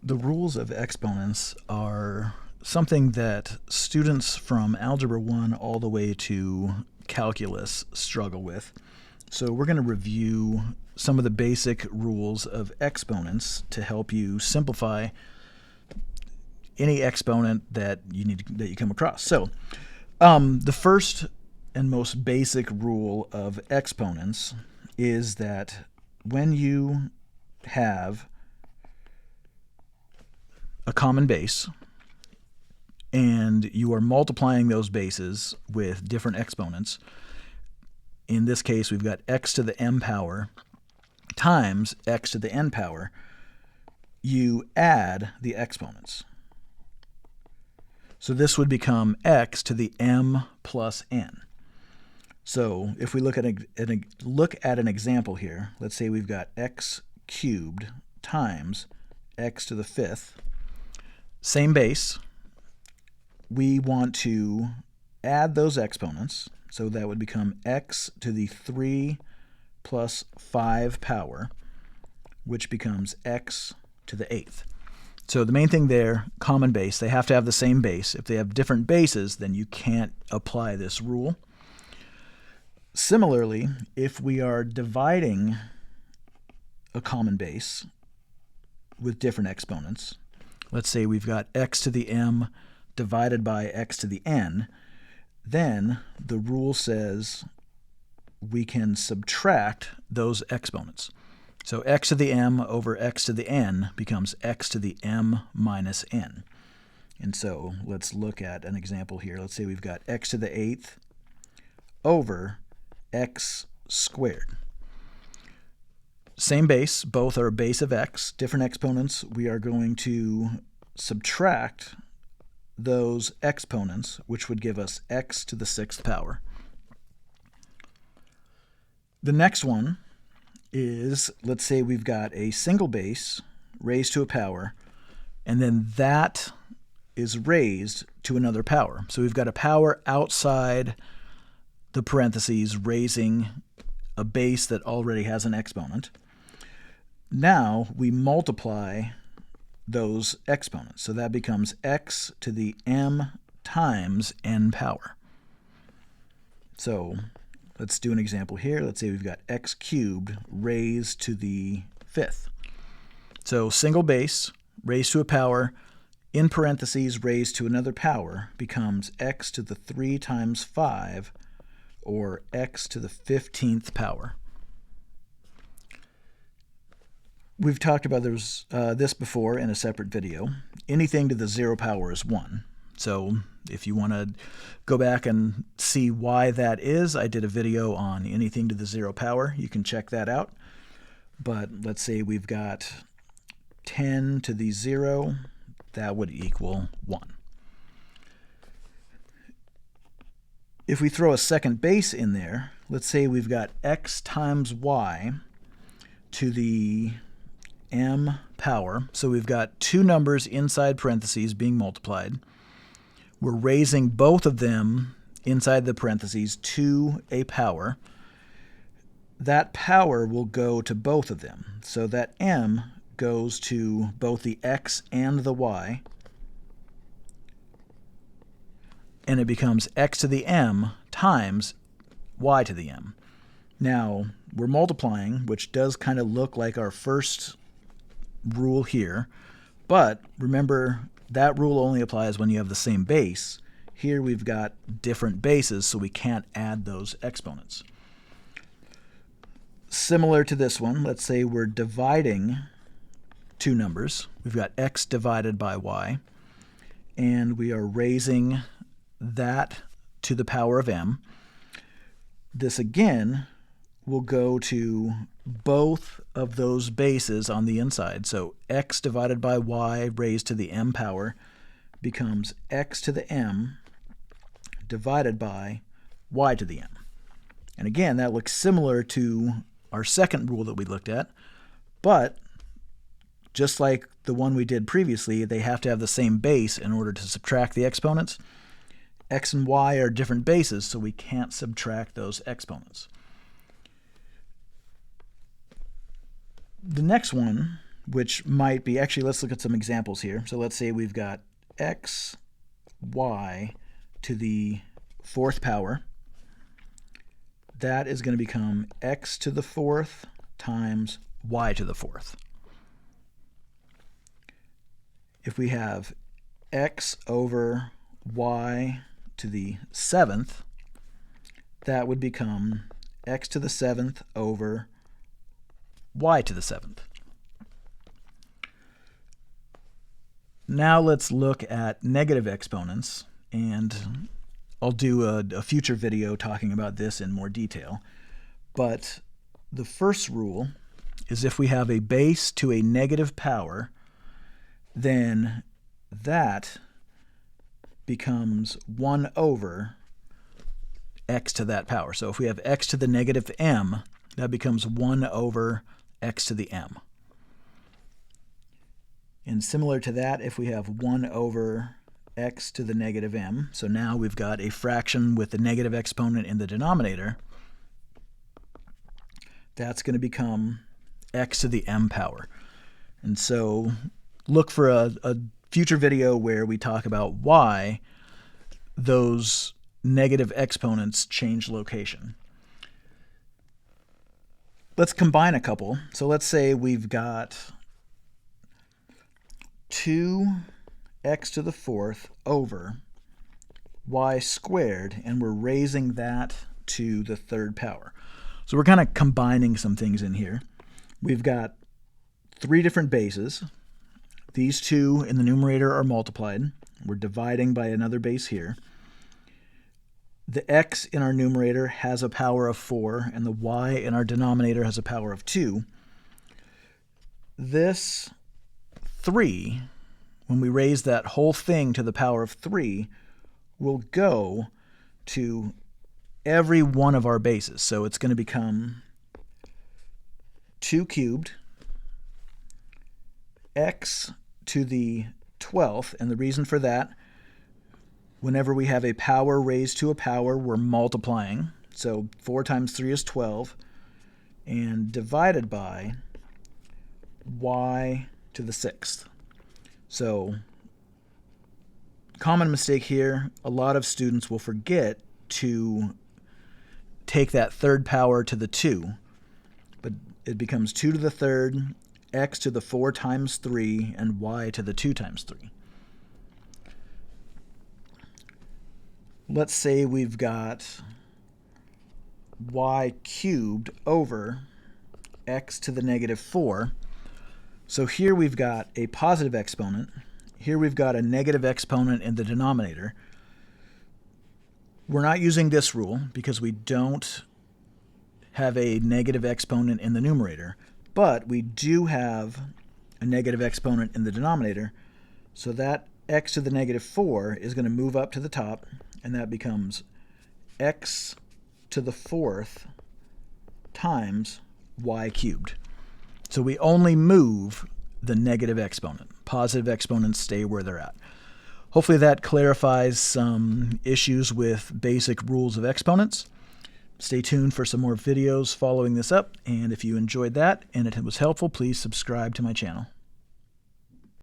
The rules of exponents are something that students from Algebra 1 all the way to calculus struggle with. So we're going to review some of the basic rules of exponents to help you simplify any exponent that you come across. So the first and most basic rule of exponents is that when you have a common base and you are multiplying those bases with different exponents, in this case we've got x to the m power times x to the n power, you add the exponents. So this would become x to the m plus n. So if we look at an example here, let's say we've got x cubed times x to the fifth, same base. We want to add those exponents, so that would become x to the 3 plus 5 power, which becomes x to the 8th. So the main thing there, common base, they have to have the same base. If they have different bases, then you can't apply this rule. Similarly, if we are dividing a common base with different exponents, let's say we've got x to the m divided by x to the n, then the rule says we can subtract those exponents. So x to the m over x to the n becomes x to the m minus n. And so let's look at an example here. Let's say we've got x to the 8th over x squared. Same base, both are a base of x, different exponents. We are going to subtract those exponents, which would give us x to the 6th power. The next one is, let's say we've got a single base raised to a power, and then that is raised to another power. So we've got a power outside the parentheses raising a base that already has an exponent. Now we multiply those exponents. So that becomes x to the m times n power. So let's do an example here. Let's say we've got x cubed raised to the 5th. So single base raised to a power, in parentheses raised to another power, becomes x to the 3 times 5, or x to the 15th power. We've talked about this before in a separate video. Anything to the 0 power is 1. So if you want to go back and see why that is, I did a video on anything to the 0 power. You can check that out. But let's say we've got 10 to the 0. That would equal 1. If we throw a second base in there, let's say we've got x times y to the m power. So we've got two numbers inside parentheses being multiplied. We're raising both of them inside the parentheses to a power. That power will go to both of them. So that m goes to both the x and the y, and it becomes x to the m times y to the m. Now, we're multiplying, which does kind of look like our first rule here, but remember that rule only applies when you have the same base. Here we've got different bases, so we can't add those exponents. Similar to this one, let's say we're dividing two numbers. We've got x divided by y, and we are raising that to the power of m. This again will go to both of those bases on the inside. So x divided by y raised to the m power becomes x to the m divided by y to the m. And again, that looks similar to our second rule that we looked at, but just like the one we did previously, they have to have the same base in order to subtract the exponents. X and y are different bases, so we can't subtract those exponents. The next one which might be, actually, let's look at some examples here. So let's say we've got x, y to the fourth power. That is going to become x to the fourth times y to the fourth. If we have x over y to the seventh, that would become x to the seventh over y to the seventh. Now let's look at negative exponents, and I'll do a future video talking about this in more detail. But the first rule is if we have a base to a negative power, then that becomes 1 over x to that power. So if we have x to the negative m, that becomes 1 over x to the m. And similar to that, if we have 1 over x to the negative m, so now we've got a fraction with the negative exponent in the denominator, that's going to become x to the m power. And so look for a future video where we talk about why those negative exponents change location. Let's combine a couple. So let's say we've got 2x to the fourth over y squared, and we're raising that to the third power. So we're kind of combining some things in here. We've got 3 different bases. These 2 in the numerator are multiplied. We're dividing by another base here. The x in our numerator has a power of 4, and the y in our denominator has a power of 2. This 3, when we raise that whole thing to the power of 3, will go to every one of our bases. So it's going to become 2 cubed x to the 12th, and the reason for that, whenever we have a power raised to a power, we're multiplying. So 4 times 3 is 12, and divided by y to the 6th. So common mistake here, a lot of students will forget to take that third power to the 2, but it becomes 2 to the third, x to the 4 times 3, and y to the 2 times 3. Let's say we've got y cubed over x to the negative 4. So here we've got a positive exponent. Here we've got a negative exponent in the denominator. We're not using this rule because we don't have a negative exponent in the numerator, but we do have a negative exponent in the denominator. So that x to the negative 4 is going to move up to the top, and that becomes x to the 4th times y cubed. So we only move the negative exponent. Positive exponents stay where they're at. Hopefully that clarifies some issues with basic rules of exponents. Stay tuned for some more videos following this up, and if you enjoyed that and it was helpful, please subscribe to my channel.